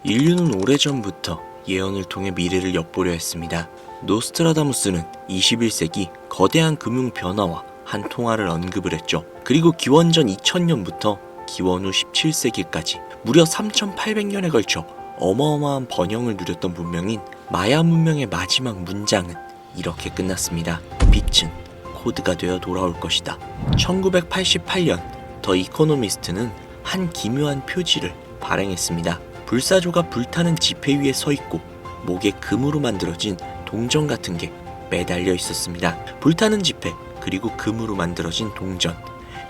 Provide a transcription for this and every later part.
인류는 오래전부터 예언을 통해 미래를 엿보려 했습니다. 노스트라다무스는 21세기 거대한 금융 변화와 한 통화를 언급을 했죠. 그리고 기원전 2000년부터 기원 후 17세기까지 무려 3800년에 걸쳐 어마어마한 번영을 누렸던 문명인 마야 문명의 마지막 문장은 이렇게 끝났습니다. 빛은 코드가 되어 돌아올 것이다. 1988년 더 이코노미스트는 한 기묘한 표지를 발행했습니다. 불사조가 불타는 지폐 위에 서 있고 목에 금으로 만들어진 동전 같은 게 매달려 있었습니다. 불타는 지폐 그리고 금으로 만들어진 동전.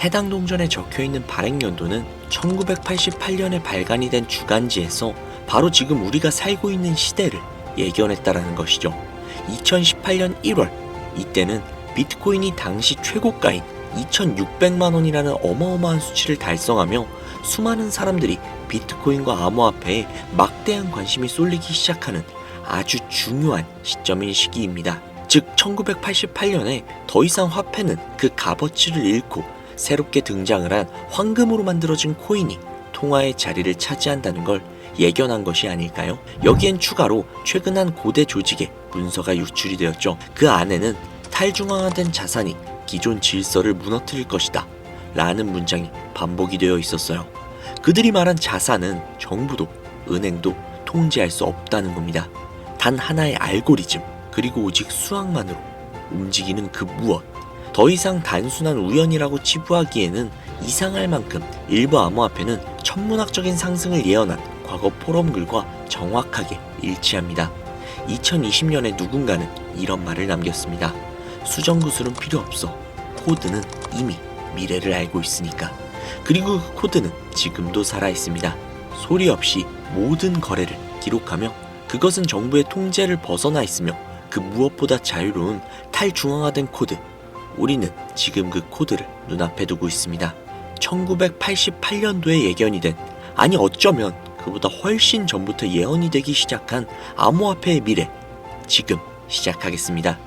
해당 동전에 적혀있는 발행 연도는 1988년에 발간이 된 주간지에서 바로 지금 우리가 살고 있는 시대를 예견했다라는 것이죠. 2018년 1월 이때는 비트코인이 당시 최고가인 2,600만 원이라는 어마어마한 수치를 달성하며 수많은 사람들이 비트코인과 암호화폐에 막대한 관심이 쏠리기 시작하는 아주 중요한 시점인 시기입니다. 즉 1988년에 더 이상 화폐는 그 값어치를 잃고 새롭게 등장을 한 황금으로 만들어진 코인이 통화의 자리를 차지한다는 걸 예견한 것이 아닐까요? 여기엔 추가로 최근 한 고대 조직의 문서가 유출이 되었죠. 그 안에는 탈중앙화된 자산이 기존 질서를 무너뜨릴 것이다 라는 문장이 반복이 되어 있었어요. 그들이 말한 자산은 정부도 은행도 통제할 수 없다는 겁니다. 단 하나의 알고리즘 그리고 오직 수학만으로 움직이는 그 무엇. 더 이상 단순한 우연이라고 치부하기에는 이상할 만큼 일부 암호화폐는 천문학적인 상승을 예언한 과거 포럼글과 정확하게 일치합니다. 2020년에 누군가는 이런 말을 남겼습니다. 수정구술은 필요 없어. 코드는 이미 미래를 알고 있으니까. 그리고 그 코드는 지금도 살아있습니다. 소리 없이 모든 거래를 기록하며 그것은 정부의 통제를 벗어나 있으며 그 무엇보다 자유로운 탈중앙화된 코드. 우리는 지금 그 코드를 눈앞에 두고 있습니다. 1988년도에 예견이 된, 아니 어쩌면 그보다 훨씬 전부터 예언이 되기 시작한 암호화폐의 미래, 지금 시작하겠습니다.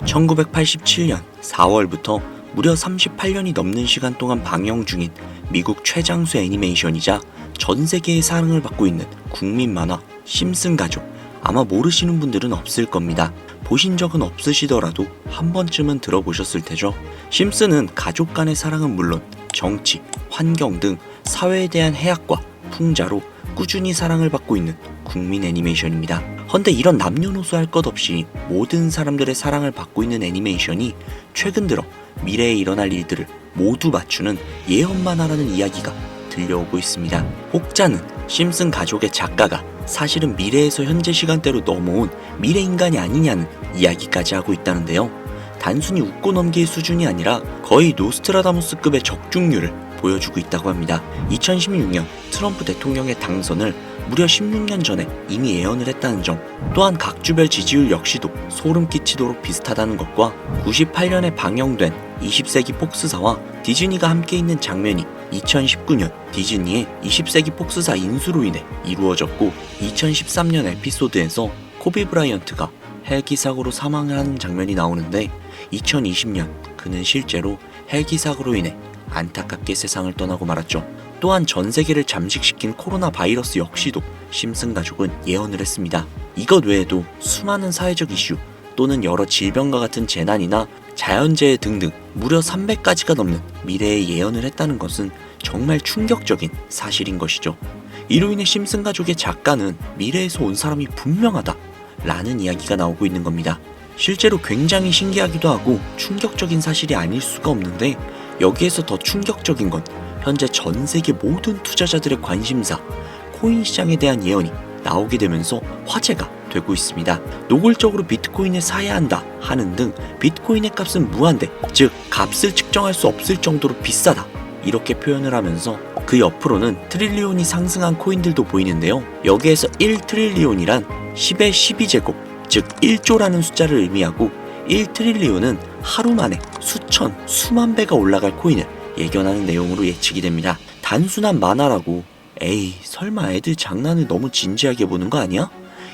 (1987년 4월부터) 무려 38년이 넘는 시간 동안 방영 중인 미국 최장수 애니메이션이자 전 세계의 사랑을 받고 있는 국민 만화 심슨 가족. 아마 모르시는 분들은 없을 겁니다. 보신 적은 없으시더라도 한 번쯤은 들어보셨을 테죠. 심슨은 가족 간의 사랑은 물론 정치, 환경 등 사회에 대한 해악과 풍자로 꾸준히 사랑을 받고 있는 국민 애니메이션입니다. 헌데 이런 남녀노소 할 것 없이 모든 사람들의 사랑을 받고 있는 애니메이션이 최근 들어 미래에 일어날 일들을 모두 맞추는 예언만 하라는 이야기가 들려오고 있습니다. 혹자는 심슨 가족의 작가가 사실은 미래에서 현재 시간대로 넘어온 미래인간이 아니냐는 이야기까지 하고 있다는데요. 단순히 웃고 넘길 수준이 아니라 거의 노스트라다무스급의 적중률을 보여주고 있다고 합니다. 2016년 트럼프 대통령의 당선을 무려 16년 전에 이미 예언을 했다는 점, 또한 각주별 지지율 역시도 소름 끼치도록 비슷하다는 것과 98년에 방영된 20세기 폭스사와 디즈니가 함께 있는 장면이 2019년 디즈니의 20세기 폭스사 인수로 인해 이루어졌고, 2013년 에피소드에서 코비 브라이언트가 헬기 사고로 사망을 하는 장면이 나오는데 2020년 그는 실제로 헬기 사고로 인해 안타깝게 세상을 떠나고 말았죠. 또한 전 세계를 잠식시킨 코로나 바이러스 역시도 심슨 가족은 예언을 했습니다. 이것 외에도 수많은 사회적 이슈 또는 여러 질병과 같은 재난이나 자연재해 등등 무려 300가지가 넘는 미래의 예언을 했다는 것은 정말 충격적인 사실인 것이죠. 이로 인해 심슨 가족의 작가는 미래에서 온 사람이 분명하다 라는 이야기가 나오고 있는 겁니다. 실제로 굉장히 신기하기도 하고 충격적인 사실이 아닐 수가 없는데, 여기에서 더 충격적인 건 현재 전 세계 모든 투자자들의 관심사, 코인 시장에 대한 예언이 나오게 되면서 화제가 되고 있습니다. 노골적으로 비트코인을 사야 한다 하는 등 비트코인의 값은 무한대, 즉 값을 측정할 수 없을 정도로 비싸다 이렇게 표현을 하면서 그 옆으로는 트릴리온이 상승한 코인들도 보이는데요. 여기에서 1트릴리온이란 10의 12제곱, 즉 1조라는 숫자를 의미하고 1트릴리온은 하루 만에 수천, 수만 배가 올라갈 코인을 예견하는 내용으로 예측이 됩니다. 단순한 만화라고, 에이 설마 애들 장난을 너무 진지하게 보는 거 아니야?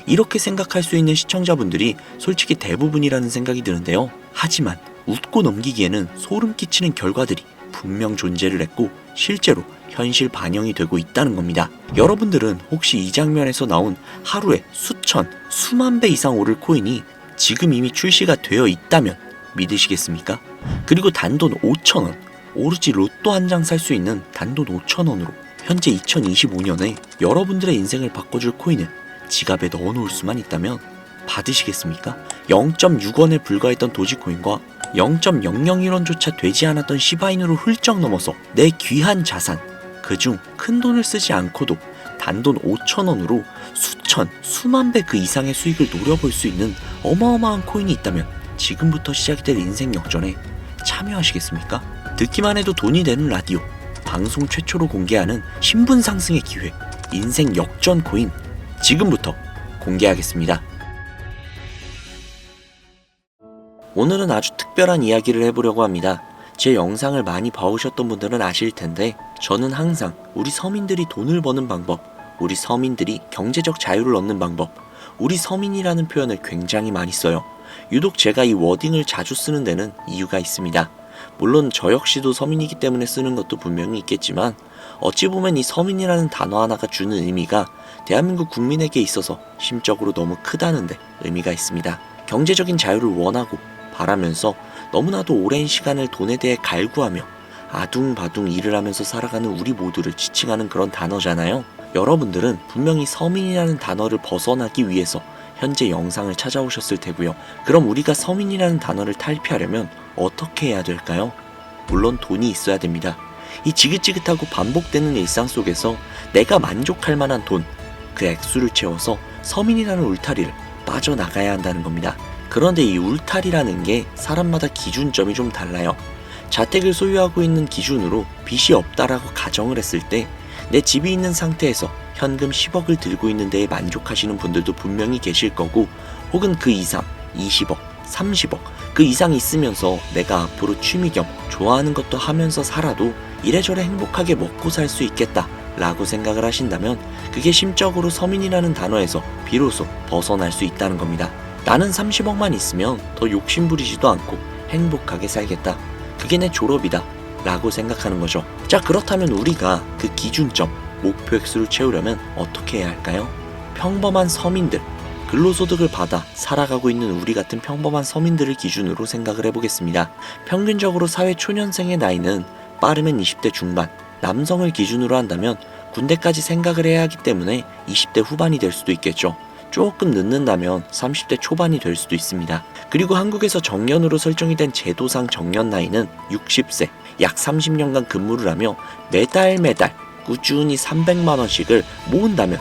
이렇게 생각할 수 있는 시청자분들이 솔직히 대부분이라는 생각이 드는데요. 하지만 웃고 넘기기에는 소름 끼치는 결과들이 분명 존재를 했고 실제로 현실 반영이 되고 있다는 겁니다. 여러분들은 혹시 이 장면에서 나온 하루에 수천, 수만 배 이상 오를 코인이 지금 이미 출시가 되어 있다면 믿으시겠습니까? 그리고 단돈 5,000원, 오로지 로또 한 장 살 수 있는 단돈 5,000원으로 현재 2025년에 여러분들의 인생을 바꿔줄 코인을 지갑에 넣어놓을 수만 있다면 받으시겠습니까? 0.6원에 불과했던 도지코인과 0.001원조차 되지 않았던 시바인으로 훌쩍 넘어서 내 귀한 자산, 그중 큰 돈을 쓰지 않고도 단돈 5,000원으로 수천, 수만 배 그 이상의 수익을 노려볼 수 있는 어마어마한 코인이 있다면 지금부터 시작이 될 인생 역전에 참여하시겠습니까? 듣기만 해도 돈이 되는 라디오, 방송 최초로 공개하는 신분 상승의 기회, 인생 역전 코인 지금부터 공개하겠습니다. 오늘은 아주 특별한 이야기를 해보려고 합니다. 제 영상을 많이 봐오셨던 분들은 아실 텐데 저는 항상 우리 서민들이 돈을 버는 방법, 우리 서민들이 경제적 자유를 얻는 방법, 우리 서민이라는 표현을 굉장히 많이 써요. 유독 제가 이 워딩을 자주 쓰는 데는 이유가 있습니다. 물론 저 역시도 서민이기 때문에 쓰는 것도 분명히 있겠지만 어찌 보면 이 서민이라는 단어 하나가 주는 의미가 대한민국 국민에게 있어서 심적으로 너무 크다는데 의미가 있습니다. 경제적인 자유를 원하고 바라면서 너무나도 오랜 시간을 돈에 대해 갈구하며 아둥바둥 일을 하면서 살아가는 우리 모두를 지칭하는 그런 단어잖아요. 여러분들은 분명히 서민이라는 단어를 벗어나기 위해서 현재 영상을 찾아오셨을 테고요. 그럼 우리가 서민이라는 단어를 탈피하려면 어떻게 해야 될까요? 물론 돈이 있어야 됩니다. 이 지긋지긋하고 반복되는 일상 속에서 내가 만족할 만한 돈, 그 액수를 채워서 서민이라는 울타리를 빠져나가야 한다는 겁니다. 그런데 이 울타리라는 게 사람마다 기준점이 좀 달라요. 자택을 소유하고 있는 기준으로 빚이 없다라고 가정을 했을 때 내 집이 있는 상태에서 현금 10억을 들고 있는 데에 만족하시는 분들도 분명히 계실 거고, 혹은 그 이상 20억, 30억 그 이상 있으면서 내가 앞으로 취미 겸 좋아하는 것도 하면서 살아도 이래저래 행복하게 먹고 살 수 있겠다 라고 생각을 하신다면 그게 심적으로 서민이라는 단어에서 비로소 벗어날 수 있다는 겁니다. 나는 30억만 있으면 더 욕심부리지도 않고 행복하게 살겠다, 그게 내 졸업이다 라고 생각하는 거죠. 자, 그렇다면 우리가 그 기준점, 목표 액수를 채우려면 어떻게 해야 할까요? 평범한 서민들, 근로소득을 받아 살아가고 있는 우리 같은 평범한 서민들을 기준으로 생각을 해보겠습니다. 평균적으로 사회 초년생의 나이는 빠르면 20대 중반, 남성을 기준으로 한다면 군대까지 생각을 해야 하기 때문에 20대 후반이 될 수도 있겠죠. 조금 늦는다면 30대 초반이 될 수도 있습니다. 그리고 한국에서 정년으로 설정이 된 제도상 정년 나이는 60세, 약 30년간 근무를 하며 매달 꾸준히 300만원씩을 모은다면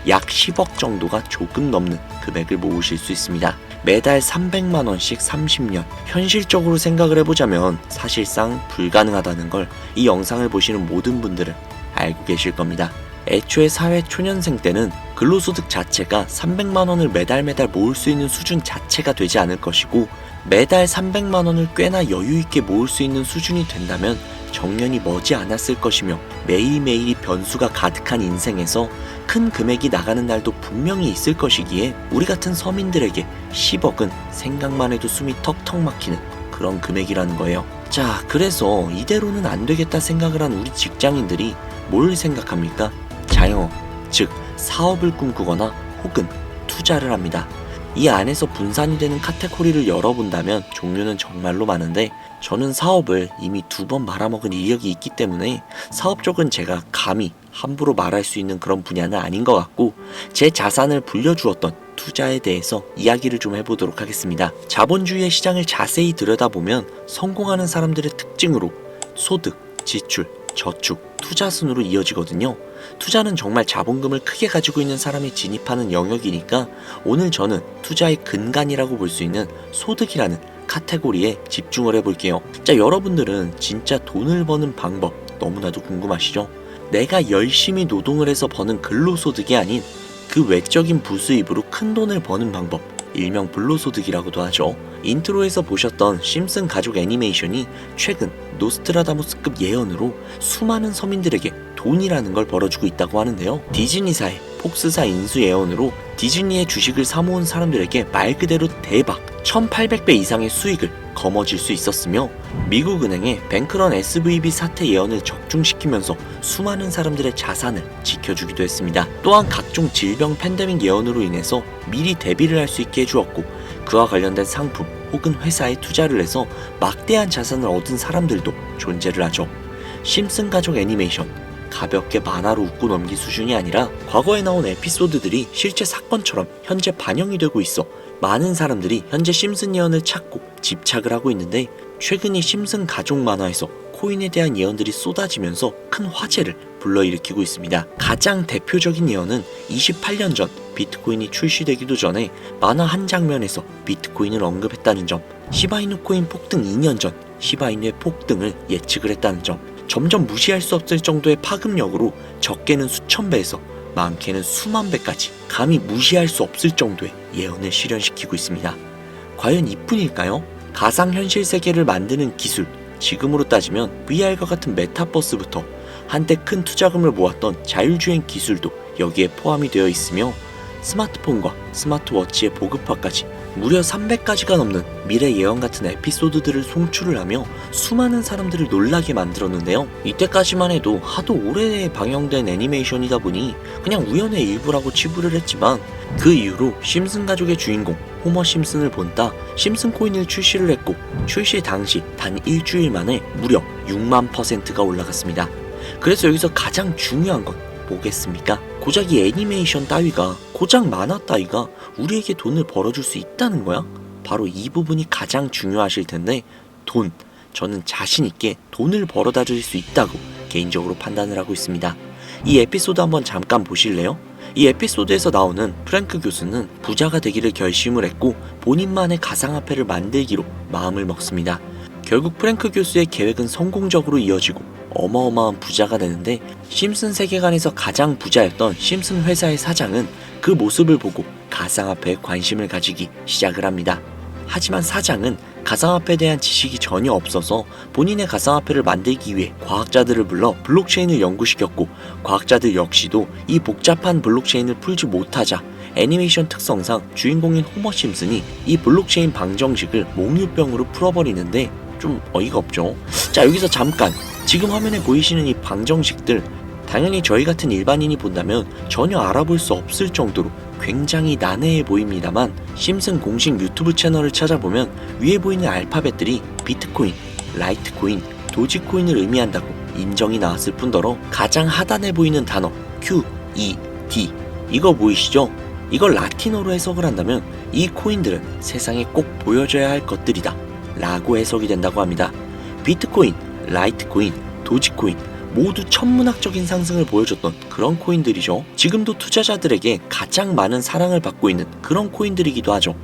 약 10억 정도가 조금 넘는 금액을 모으실 수 있습니다. 매달 300만원씩 30년, 현실적으로 생각을 해보자면 사실상 불가능하다는 걸 이 영상을 보시는 모든 분들은 알고 계실 겁니다. 애초에 사회 초년생 때는 근로소득 자체가 300만원을 매달 모을 수 있는 수준 자체가 되지 않을 것이고, 매달 300만원을 꽤나 여유있게 모을 수 있는 수준이 된다면 정년이 머지 않았을 것이며, 매일매일이 변수가 가득한 인생에서 큰 금액이 나가는 날도 분명히 있을 것이기에 우리 같은 서민들에게 10억은 생각만 해도 숨이 턱턱 막히는 그런 금액이라는 거예요. 자, 그래서 이대로는 안 되겠다 생각을 한 우리 직장인들이 뭘 생각합니까? 자영업, 즉 사업을 꿈꾸거나 혹은 투자를 합니다. 이 안에서 분산이 되는 카테고리를 열어본다면 종류는 정말로 많은데, 저는 사업을 이미 2번 말아먹은 이력이 있기 때문에 사업 쪽은 제가 감히 함부로 말할 수 있는 그런 분야는 아닌 것 같고, 제 자산을 불려주었던 투자에 대해서 이야기를 좀 해보도록 하겠습니다. 자본주의의 시장을 자세히 들여다보면 성공하는 사람들의 특징으로 소득, 지출, 저축, 투자 순으로 이어지거든요. 투자는 정말 자본금을 크게 가지고 있는 사람이 진입하는 영역이니까 오늘 저는 투자의 근간이라고 볼 수 있는 소득이라는 카테고리에 집중을 해볼게요. 자, 여러분들은 진짜 돈을 버는 방법 너무나도 궁금하시죠? 내가 열심히 노동을 해서 버는 근로소득이 아닌 그 외적인 부수입으로 큰 돈을 버는 방법, 일명 불로소득이라고도 하죠. 인트로에서 보셨던 심슨 가족 애니메이션이 최근 노스트라다무스급 예언으로 수많은 서민들에게 돈이라는 걸 벌어주고 있다고 하는데요. 디즈니사의 폭스사 인수 예언으로 디즈니의 주식을 사모은 사람들에게 말 그대로 대박 1800배 이상의 수익을 거머쥘 수 있었으며 미국 은행의 뱅크런 SVB 사태 예언을 적중시키면서 수많은 사람들의 자산을 지켜주기도 했습니다. 또한 각종 질병 팬데믹 예언으로 인해서 미리 대비를 할 수 있게 해주었고 그와 관련된 상품 혹은 회사에 투자를 해서 막대한 자산을 얻은 사람들도 존재를 하죠. 심슨 가족 애니메이션 가볍게 만화로 웃고 넘길 수준이 아니라 과거에 나온 에피소드들이 실제 사건처럼 현재 반영이 되고 있어 많은 사람들이 현재 심슨 예언을 찾고 집착을 하고 있는데 최근 이 심슨 가족 만화에서 코인에 대한 예언들이 쏟아지면서 큰 화제를 불러일으키고 있습니다. 가장 대표적인 예언은 28년 전 비트코인이 출시되기도 전에 만화 한 장면에서 비트코인을 언급했다는 점, 시바이누 코인 폭등 2년 전 시바이누의 폭등을 예측을 했다는 점, 점점 무시할 수 없을 정도의 파급력으로 적게는 수천 배에서 많게는 수만 배까지 감히 무시할 수 없을 정도의 예언을 실현시키고 있습니다. 과연 이뿐일까요? 가상현실 세계를 만드는 기술, 지금으로 따지면 VR과 같은 메타버스부터 한때 큰 투자금을 모았던 자율주행 기술도 여기에 포함이 되어 있으며 스마트폰과 스마트워치의 보급화까지 무려 300가지가 넘는 미래 예언 같은 에피소드들을 송출을 하며 수많은 사람들을 놀라게 만들었는데요. 이때까지만 해도 하도 오래 방영된 애니메이션이다 보니 그냥 우연의 일부라고 치부를 했지만 그 이후로 심슨 가족의 주인공 호머 심슨을 본따 심슨 코인을 출시를 했고 출시 당시 단 일주일 만에 무려 6만%가 올라갔습니다. 그래서 여기서 가장 중요한 건 뭐겠습니까? 고작 이 애니메이션 따위가, 고작 만화 따위가 우리에게 돈을 벌어줄 수 있다는 거야? 바로 이 부분이 가장 중요하실 텐데 돈, 저는 자신있게 돈을 벌어다 줄 수 있다고 개인적으로 판단을 하고 있습니다. 이 에피소드 한번 잠깐 보실래요? 이 에피소드에서 나오는 프랭크 교수는 부자가 되기를 결심을 했고 본인만의 가상화폐를 만들기로 마음을 먹습니다. 결국 프랭크 교수의 계획은 성공적으로 이어지고 어마어마한 부자가 되는데 심슨 세계관에서 가장 부자였던 심슨 회사의 사장은 그 모습을 보고 가상화폐에 관심을 가지기 시작을 합니다. 하지만 사장은 가상화폐에 대한 지식이 전혀 없어서 본인의 가상화폐를 만들기 위해 과학자들을 불러 블록체인을 연구시켰고 과학자들 역시도 이 복잡한 블록체인을 풀지 못하자 애니메이션 특성상 주인공인 호머 심슨이 이 블록체인 방정식을 몽유병으로 풀어버리는데 좀 어이가 없죠. 자, 여기서 잠깐 지금 화면에 보이시는 이 방정식들 당연히 저희 같은 일반인이 본다면 전혀 알아볼 수 없을 정도로 굉장히 난해해 보입니다만 심슨 공식 유튜브 채널을 찾아보면 위에 보이는 알파벳들이 비트코인, 라이트코인, 도지코인을 의미한다고 인정이 나왔을 뿐더러 가장 하단에 보이는 단어 Q, E, D 이거 보이시죠? 이걸 라틴어로 해석을 한다면 이 코인들은 세상에 꼭 보여줘야 할 것들이다 라고 해석이 된다고 합니다. 비트코인, 라이트코인, 도지코인 모두 천문학적인 상승을 보여줬던 그런 코인들이죠. 지금도 투자자들에게 가장 많은 사랑을 받고 있는 그런 코인들이기도 하죠.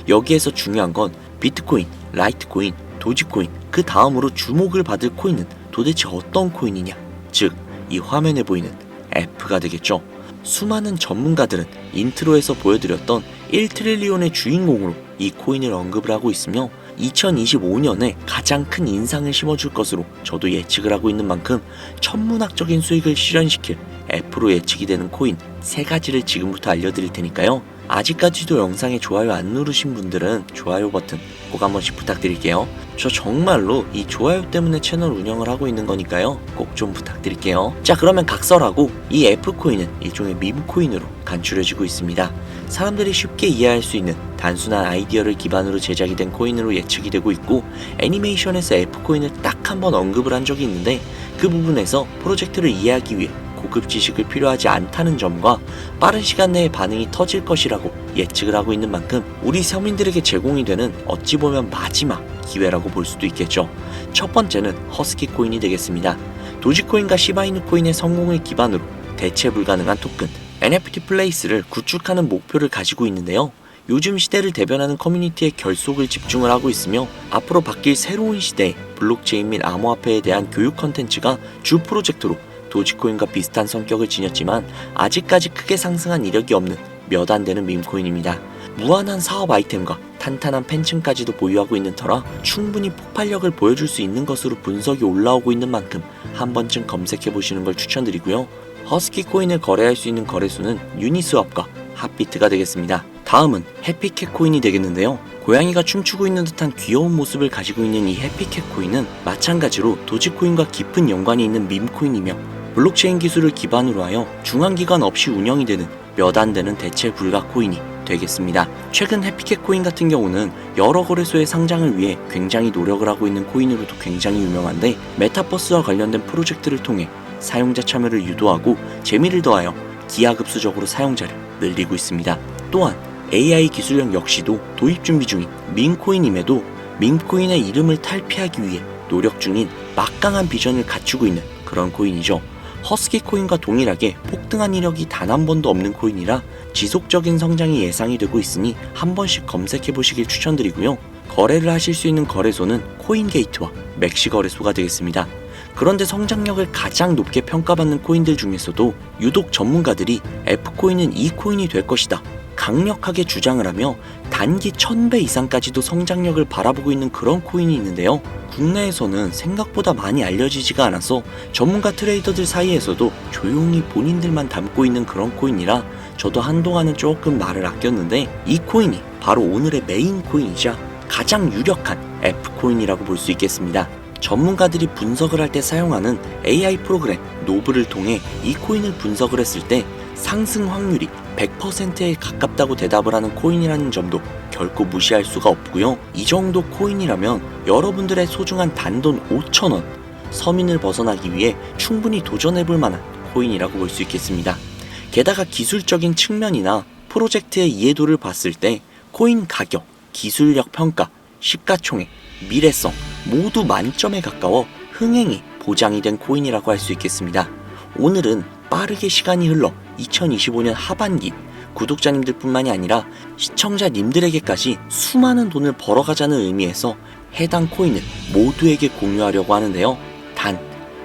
여기에서 중요한 건 비트코인, 라이트코인, 도지코인 그 다음으로 주목을 받을 코인은 도대체 어떤 코인이냐, 즉 이 화면에 보이는 F가 되겠죠. 수많은 전문가들은 인트로에서 보여드렸던 1트릴리온의 주인공으로 이 코인을 언급을 하고 있으며 2025년에 가장 큰 인상을 심어줄 것으로 저도 예측을 하고 있는 만큼 천문학적인 수익을 실현시킬 F로 예측이 되는 코인 3가지를 지금부터 알려드릴 테니까요. 아직까지도 영상에 좋아요 안 누르신 분들은 좋아요 버튼 꼭 한 번씩 부탁드릴게요. 저 정말로 이 좋아요 때문에 채널 운영을 하고 있는 거니까요. 꼭 좀 부탁드릴게요. 자, 그러면 각설하고 이 F코인은 일종의 밈코인으로 간추려지고 있습니다. 사람들이 쉽게 이해할 수 있는 단순한 아이디어를 기반으로 제작이 된 코인으로 예측이 되고 있고 애니메이션에서 F코인을 딱 한 번 언급을 한 적이 있는데 그 부분에서 프로젝트를 이해하기 위해 고급 지식을 필요하지 않다는 점과 빠른 시간 내에 반응이 터질 것이라고 예측을 하고 있는 만큼 우리 서민들에게 제공이 되는 어찌 보면 마지막 기회라고 볼 수도 있겠죠. 첫 번째는 허스키 코인이 되겠습니다. 도지코인과 시바이누 코인의 성공을 기반으로 대체 불가능한 토큰 NFT 플레이스를 구축하는 목표를 가지고 있는데요. 요즘 시대를 대변하는 커뮤니티의 결속을 집중을 하고 있으며 앞으로 바뀔 새로운 시대의 블록체인 및 암호화폐에 대한 교육 컨텐츠가 주 프로젝트로 도지코인과 비슷한 성격을 지녔지만 아직까지 크게 상승한 이력이 없는 몇 안 되는 밈코인입니다. 무한한 사업 아이템과 탄탄한 팬층까지도 보유하고 있는 터라 충분히 폭발력을 보여줄 수 있는 것으로 분석이 올라오고 있는 만큼 한 번쯤 검색해보시는 걸 추천드리고요. 허스키 코인을 거래할 수 있는 거래소는 유니스왑과 핫비트가 되겠습니다. 다음은 해피캣 코인이 되겠는데요. 고양이가 춤추고 있는 듯한 귀여운 모습을 가지고 있는 이 해피캣 코인은 마찬가지로 도지코인과 깊은 연관이 있는 밈코인이며 블록체인 기술을 기반으로 하여 중앙기관 없이 운영이 되는 몇 안 되는 대체 불가 코인이 되겠습니다. 최근 해피캣 코인 같은 경우는 여러 거래소의 상장을 위해 굉장히 노력을 하고 있는 코인으로도 굉장히 유명한데, 메타버스와 관련된 프로젝트를 통해 사용자 참여를 유도하고 재미를 더하여 기하급수적으로 사용자를 늘리고 있습니다. 또한 AI 기술력 역시도 도입 준비 중인 밈코인임에도 밈코인의 이름을 탈피하기 위해 노력 중인 막강한 비전을 갖추고 있는 그런 코인이죠. 허스키 코인과 동일하게 폭등한 이력이 단 한 번도 없는 코인이라 지속적인 성장이 예상이 되고 있으니 한 번씩 검색해 보시길 추천드리고요. 거래를 하실 수 있는 거래소는 코인게이트와 맥시 거래소가 되겠습니다. 그런데 성장력을 가장 높게 평가받는 코인들 중에서도 유독 전문가들이 F코인은 이 코인이 될 것이다 강력하게 주장을 하며 단기 1000배 이상까지도 성장력을 바라보고 있는 그런 코인이 있는데요. 국내에서는 생각보다 많이 알려지지가 않아서 전문가 트레이더들 사이에서도 조용히 본인들만 담고 있는 그런 코인이라 저도 한동안은 조금 말을 아꼈는데, 이 코인이 바로 오늘의 메인 코인이자 가장 유력한 F코인이라고 볼 수 있겠습니다. 전문가들이 분석을 할 때 사용하는 AI 프로그램 노브를 통해 이 코인을 분석을 했을 때 상승 확률이 100%에 가깝다고 대답을 하는 코인이라는 점도 결코 무시할 수가 없고요. 이 정도 코인이라면 여러분들의 소중한 단돈 5,000원, 서민을 벗어나기 위해 충분히 도전해볼 만한 코인이라고 볼 수 있겠습니다. 게다가 기술적인 측면이나 프로젝트의 이해도를 봤을 때 코인 가격, 기술력 평가, 시가총액, 미래성 모두 만점에 가까워 흥행이 보장이 된 코인이라고 할 수 있겠습니다. 오늘은 빠르게 시간이 흘러 2025년 하반기 구독자님들 뿐만이 아니라 시청자님들에게까지 수많은 돈을 벌어가자는 의미에서 해당 코인을 모두에게 공유하려고 하는데요. 단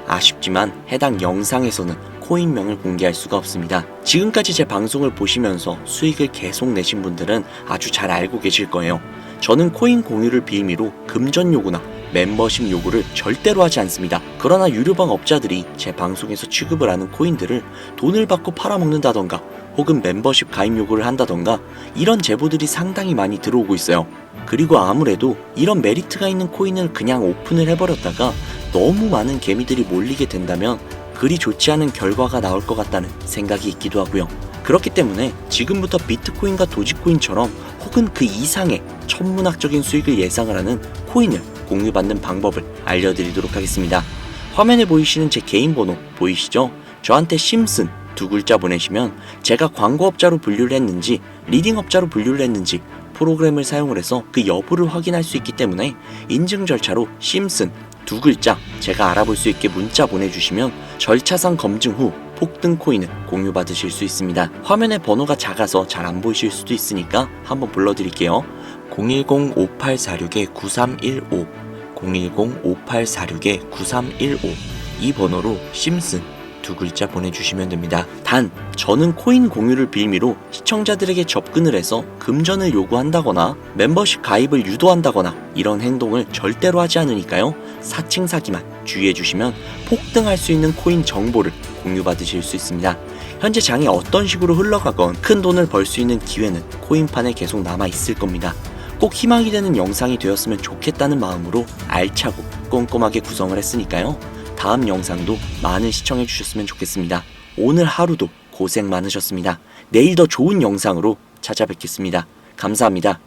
아쉽지만 해당 영상에서는 코인명을 공개할 수가 없습니다. 지금까지 제 방송을 보시면서 수익을 계속 내신 분들은 아주 잘 알고 계실 거예요. 저는 코인 공유를 빌미로 금전 요구나 멤버십 요구를 절대로 하지 않습니다. 그러나 유료방 업자들이 제 방송에서 취급을 하는 코인들을 돈을 받고 팔아먹는다던가 혹은 멤버십 가입 요구를 한다던가 이런 제보들이 상당히 많이 들어오고 있어요. 그리고 아무래도 이런 메리트가 있는 코인을 그냥 오픈을 해버렸다가 너무 많은 개미들이 몰리게 된다면 그리 좋지 않은 결과가 나올 것 같다는 생각이 있기도 하고요. 그렇기 때문에 지금부터 비트코인과 도지코인처럼 혹은 그 이상의 천문학적인 수익을 예상을 하는 코인을 공유받는 방법을 알려드리도록 하겠습니다. 화면에 보이시는 제 개인 번호 보이시죠? 저한테 심슨 두 글자 보내시면 제가 광고업자로 분류를 했는지 리딩업자로 분류를 했는지 프로그램을 사용을 해서 그 여부를 확인할 수 있기 때문에 인증 절차로 심슨 두 글자 제가 알아볼 수 있게 문자 보내주시면 절차상 검증 후 폭등 코인을 공유받으실 수 있습니다. 화면에 번호가 작아서 잘 안 보이실 수도 있으니까 한번 불러드릴게요. 010-5846-9315 010-5846-9315 이 번호로 심슨 두 글자 보내주시면 됩니다. 단 저는 코인 공유를 빌미로 시청자들에게 접근을 해서 금전을 요구한다거나 멤버십 가입을 유도한다거나 이런 행동을 절대로 하지 않으니까요. 사칭 사기만 주의해주시면 폭등할 수 있는 코인 정보를 공유받으실 수 있습니다. 현재 장이 어떤 식으로 흘러가건 큰 돈을 벌 수 있는 기회는 코인판에 계속 남아 있을 겁니다. 꼭 희망이 되는 영상이 되었으면 좋겠다는 마음으로 알차고 꼼꼼하게 구성을 했으니까요. 다음 영상도 많은 시청해 주셨으면 좋겠습니다. 오늘 하루도 고생 많으셨습니다. 내일 더 좋은 영상으로 찾아뵙겠습니다. 감사합니다.